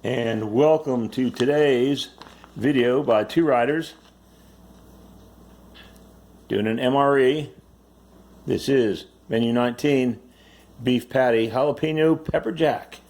And welcome to today's video by two riders doing an MRE. This is menu 19, beef patty, jalapeno pepper jack.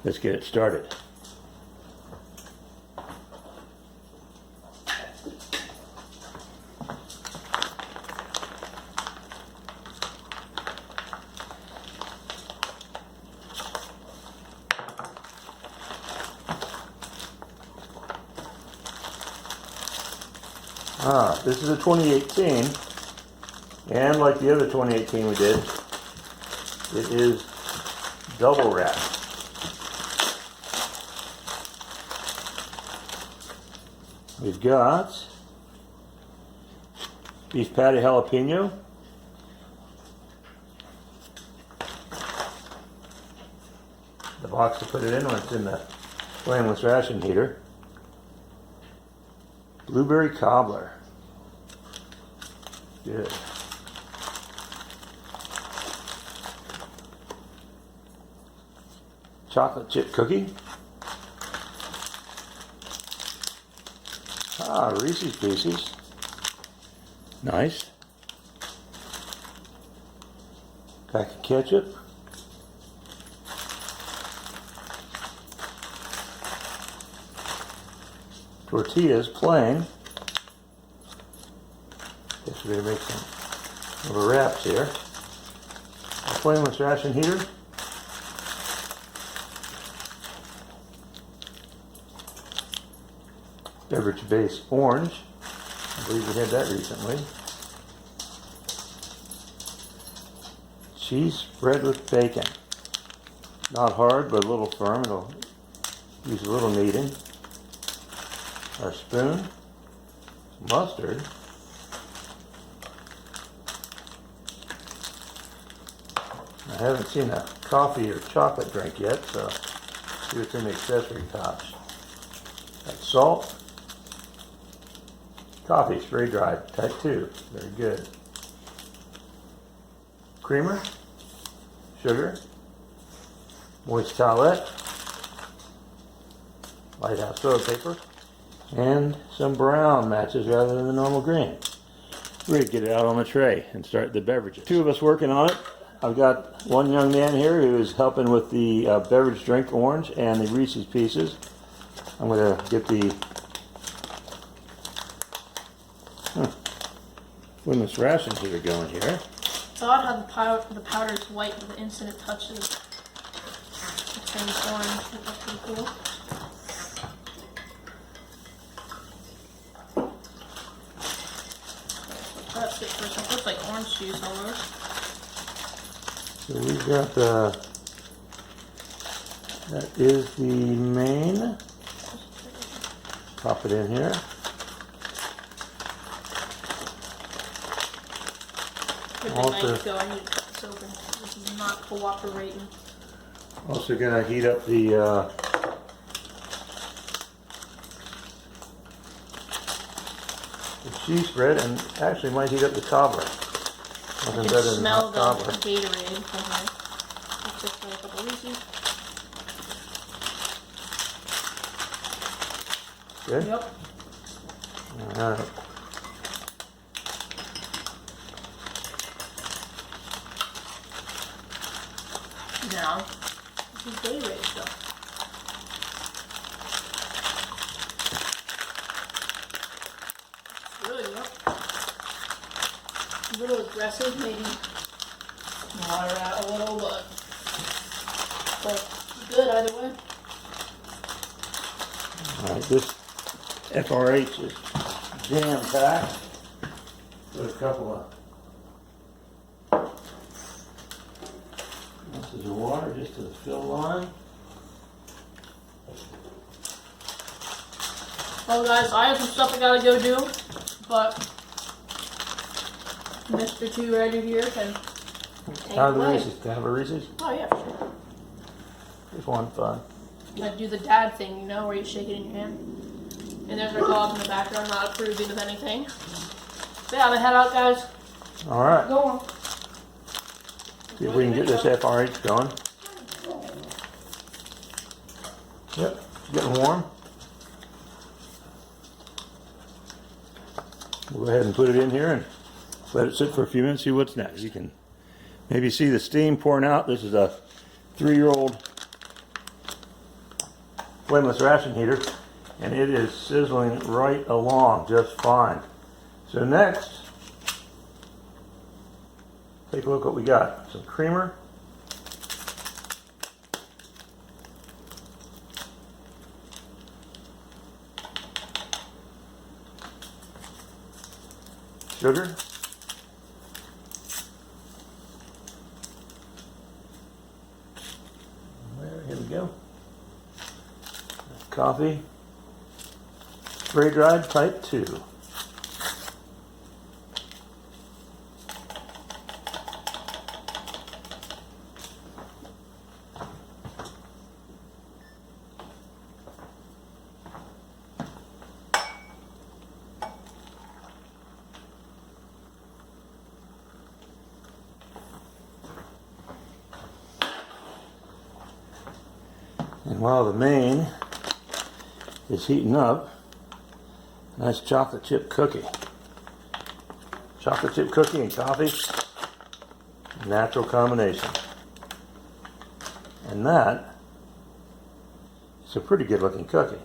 Let's get it started. This is a 2018, and like the other 2018 we did, it is double wrapped. We've got beef patty jalapeno, the box to put it in when it's in the flameless ration heater, blueberry cobbler. Good. Chocolate chip cookie. Reese's Pieces. Nice. Pack of ketchup. Tortillas plain. Guess we're going to make some little wraps here. A flameless ration heater. Beverage base orange. I believe we had that recently. Cheese spread with bacon. Not hard, but a little firm. It'll use a little kneading. Our spoon. Mustard. I haven't seen a coffee or chocolate drink yet, so see what's in the accessory tops. Got salt. Coffee, spray dried, type 2. Very good. Creamer. Sugar. Moist towelette. Lighthouse toilet paper. And some brown matches rather than the normal green. We're going to get it out on the tray and start the beverages. Two of us working on it. I've got one young man here who is helping with the beverage drink orange and the Reese's Pieces. I'm going to get the flameless ration heater going here. It's odd how the powder is white, but the instant it touches it turns orange. That's pretty cool. That's it first. It looks like orange juice almost. So we've got that is the main. Pop it in here. Also, I need to cut this open. This is not cooperating. Also gonna heat up the cheese spread, and actually might heat up the cobbler. Nothing better than hot cobbler. The Gatorade from here. Let's just throw a couple Reese's. Good? Yep. Alright. Now, this is Gatorade stuff. Really good. A little aggressive, maybe water out a little, but good either way. Alright, this FRH is jam-packed. Put a couple of ounces of water just to the fill line. Well guys, I have some stuff I gotta go do, but Mr. Two Rider here can take How are the away. Reese's? Can I have a Reese's? Oh yeah, for sure. Just one fun. I do the dad thing, you know, where you shake it in your hand. And there's our dog in the background, not approving of anything. So yeah, I'm gonna head out, guys. Alright. Go on. See if we can get this FRH going. Yep, getting warm. We'll go ahead and put it in here and let it sit for a few minutes, see what's next. You can maybe see the steam pouring out. This is a 3-year-old flameless ration heater, and it is sizzling right along just fine. So next, take a look what we got. Some creamer. Sugar. Here we go. Coffee. Spray dried type 2. And while the main is heating up, nice chocolate chip cookie. Chocolate chip cookie and coffee, natural combination. And that is a pretty good looking cookie.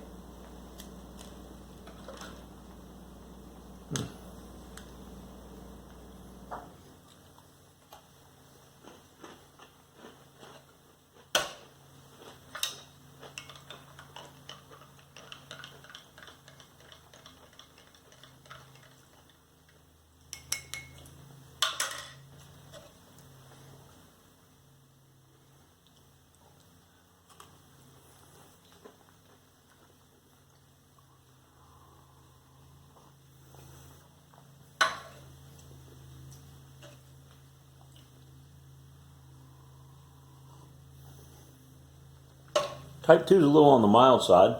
Type 2 is a little on the mild side,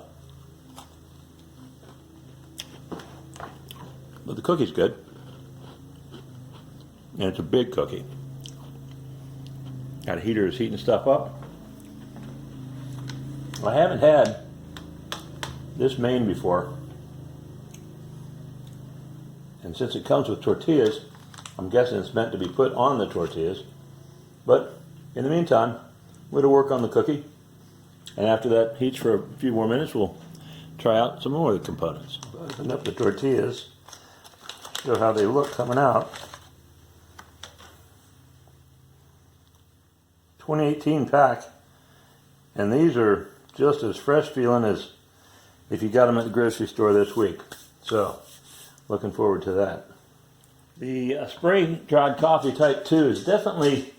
but the cookie's good, and it's a big cookie. Got a heater that's heating stuff up. I haven't had this main before, and since it comes with tortillas, I'm guessing it's meant to be put on the tortillas. But in the meantime, we're going to work on the cookie. And after that heats for a few more minutes, we'll try out some more of the components. Open up the tortillas, show how they look coming out. 2018 pack, and these are just as fresh feeling as if you got them at the grocery store this week. So, looking forward to that. The spray dried coffee type 2 is definitely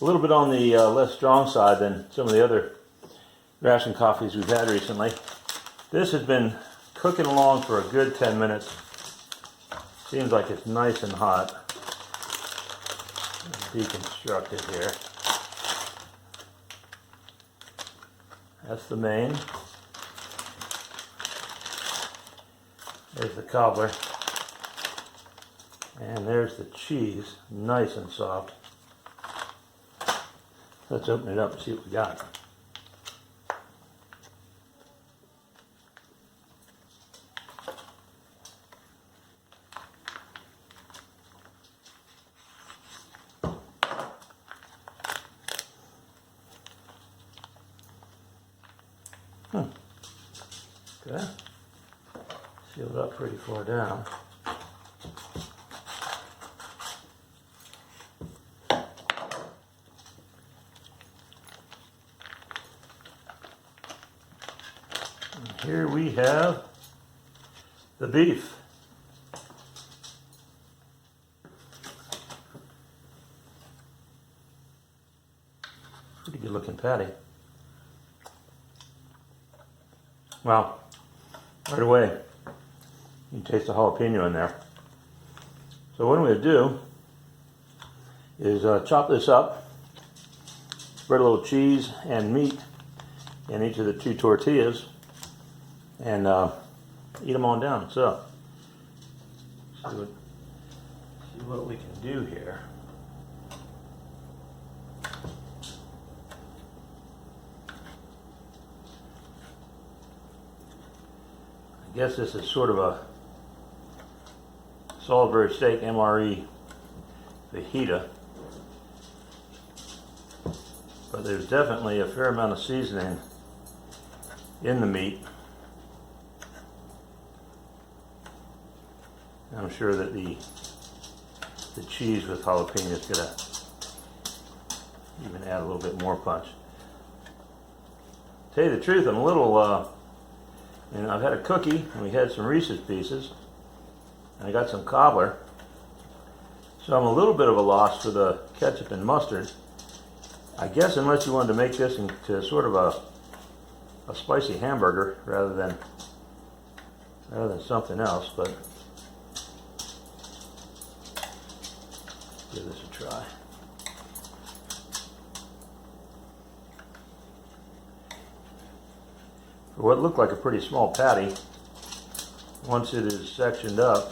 a little bit on the less strong side than some of the other ration coffees we've had recently. This has been cooking along for a good 10 minutes. Seems like it's nice and hot. Deconstruct it here. That's the main. There's the cobbler. And there's the cheese, nice and soft. Let's open it up and see what we got. Okay. Sealed up pretty far down. And here we have the beef. Pretty good looking patty. Wow. Right away, you can taste the jalapeno in there. So what I'm going to do is chop this up, spread a little cheese and meat in each of the 2 tortillas, and eat them on down. So, see what we can do here. I guess this is sort of a Salisbury steak MRE fajita, but there's definitely a fair amount of seasoning in the meat. I'm sure that the cheese with jalapeno is gonna even add a little bit more punch. Tell you the truth, I'm a little, and I've had a cookie, and we had some Reese's pieces, and I got some cobbler. So I'm a little bit of a loss for the ketchup and mustard. I guess unless you wanted to make this into sort of a spicy hamburger rather than something else, but give this a try. For what looked like a pretty small patty, once it is sectioned up,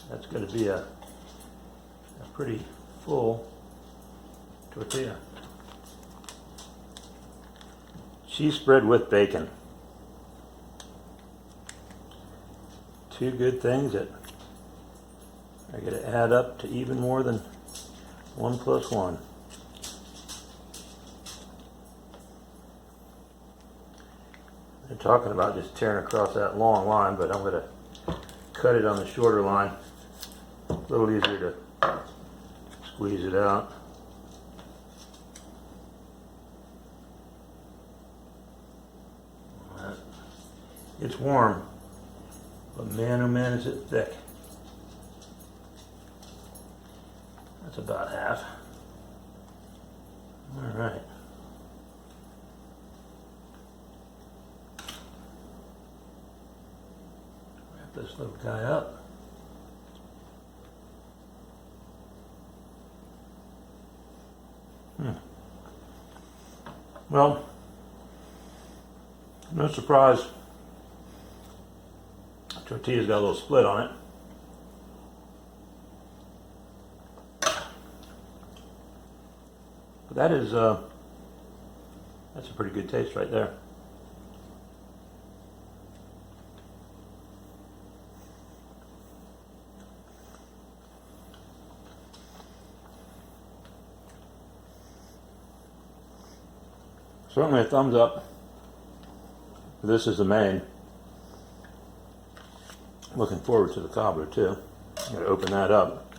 that's going to be a pretty full tortilla. Cheese spread with bacon. Two good things that are going to add up to even more than 1 + 1. They're talking about just tearing across that long line, but I'm going to cut it on the shorter line. A little easier to squeeze it out. It's warm, but man, oh man, is it thick. That's about half. All right. Wrap this little guy up. Well, no surprise, tortilla's got a little split on it. But that is, that's a pretty good taste right there. Certainly a thumbs up. This is the main. Looking forward to the cobbler too. I'm going to open that up.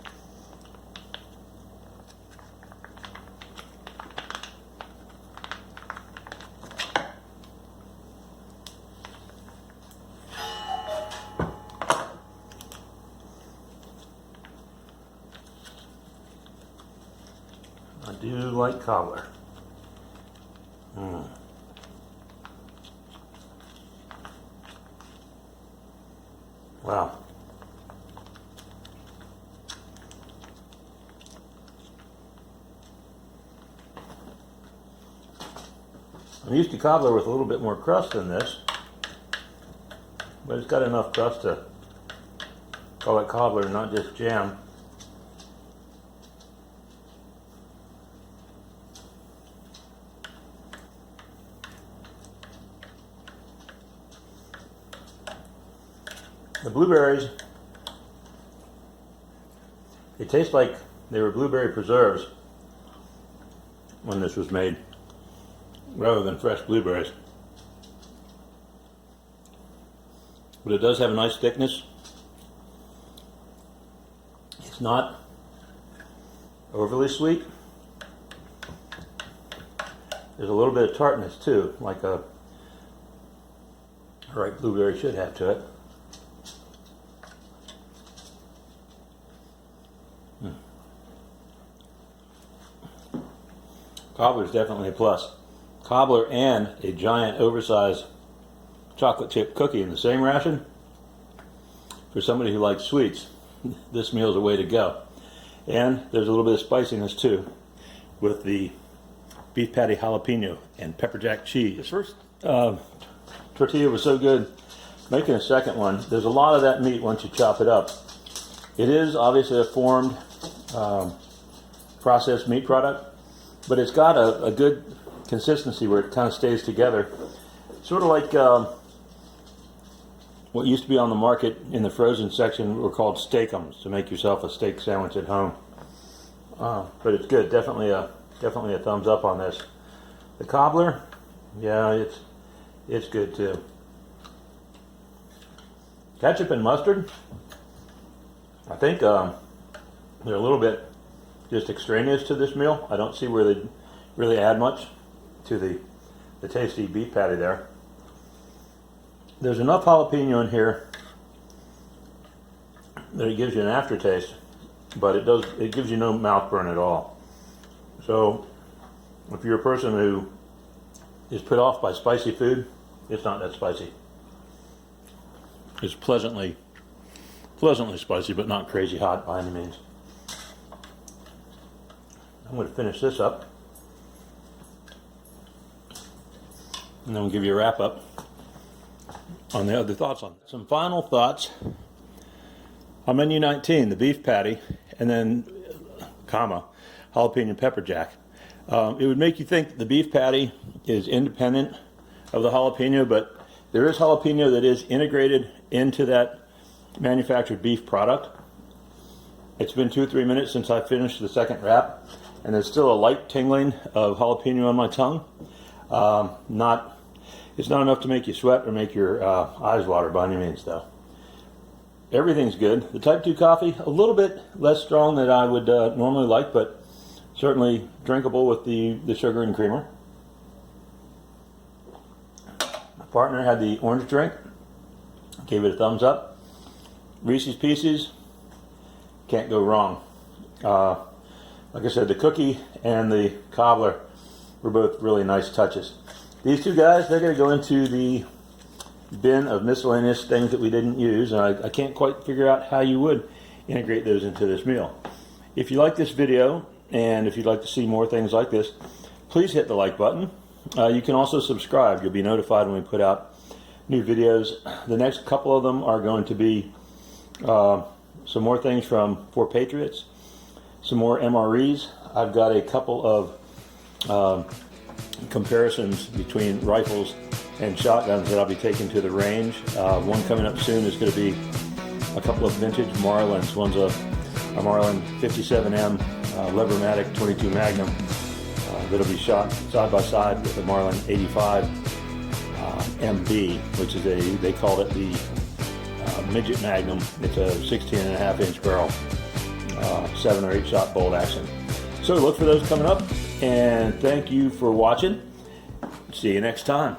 I do like cobbler. Wow. I'm used to cobbler with a little bit more crust than this, but it's got enough crust to call it cobbler, not just jam. The blueberries, they taste like they were blueberry preserves when this was made, rather than fresh blueberries. But it does have a nice thickness. It's not overly sweet. There's a little bit of tartness too, like a ripe blueberry should have to it. Cobbler is definitely a plus. Cobbler and a giant oversized chocolate chip cookie in the same ration. For somebody who likes sweets, this meal is a way to go. And there's a little bit of spiciness too with the beef patty jalapeno and pepper jack cheese. The first tortilla was so good. Making a second one, there's a lot of that meat once you chop it up. It is obviously a formed processed meat product, but it's got a good consistency where it kind of stays together. Sort of like what used to be on the market in the frozen section were called steakums, to make yourself a steak sandwich at home. But it's good. Definitely a thumbs up on this. The cobbler, yeah, it's good too. Ketchup and mustard, I think they're a little bit just extraneous to this meal. I don't see where they really add much to the tasty beef patty there. There's enough jalapeno in here that it gives you an aftertaste, but it gives you no mouth burn at all. So if you're a person who is put off by spicy food, it's not that spicy. It's pleasantly spicy, but not crazy hot by any means. I'm going to finish this up, and then we'll give you a wrap up on the other thoughts on it. Some final thoughts on menu 19, the beef patty, and then jalapeno pepper jack. It would make you think the beef patty is independent of the jalapeno, but there is jalapeno that is integrated into that manufactured beef product. It's been 2 or 3 minutes since I finished the second wrap, and there's still a light tingling of jalapeno on my tongue. It's not enough to make you sweat or make your eyes water by any means, though. Everything's good. The Type 2 coffee, a little bit less strong than I would normally like, but certainly drinkable with the sugar and creamer. My partner had the orange drink, gave it a thumbs up. Reese's Pieces, can't go wrong. Like I said, the cookie and the cobbler were both really nice touches. These two guys, they're going to go into the bin of miscellaneous things that we didn't use, and I can't quite figure out how you would integrate those into this meal. If you like this video, and if you'd like to see more things like this, please hit the like button. You can also subscribe. You'll be notified when we put out new videos. The next couple of them are going to be some more things from For Patriots, some more MREs. I've got a couple of comparisons between rifles and shotguns that I'll be taking to the range. One coming up soon is going to be a couple of vintage Marlins. One's a Marlin 57M Levermatic 22 Magnum that'll be shot side by side with the Marlin 85 MB, which is they call it the midget Magnum. It's a 16.5-inch barrel, 7 or 8 shot bolt action. So look for those coming up, and thank you for watching. See you next time.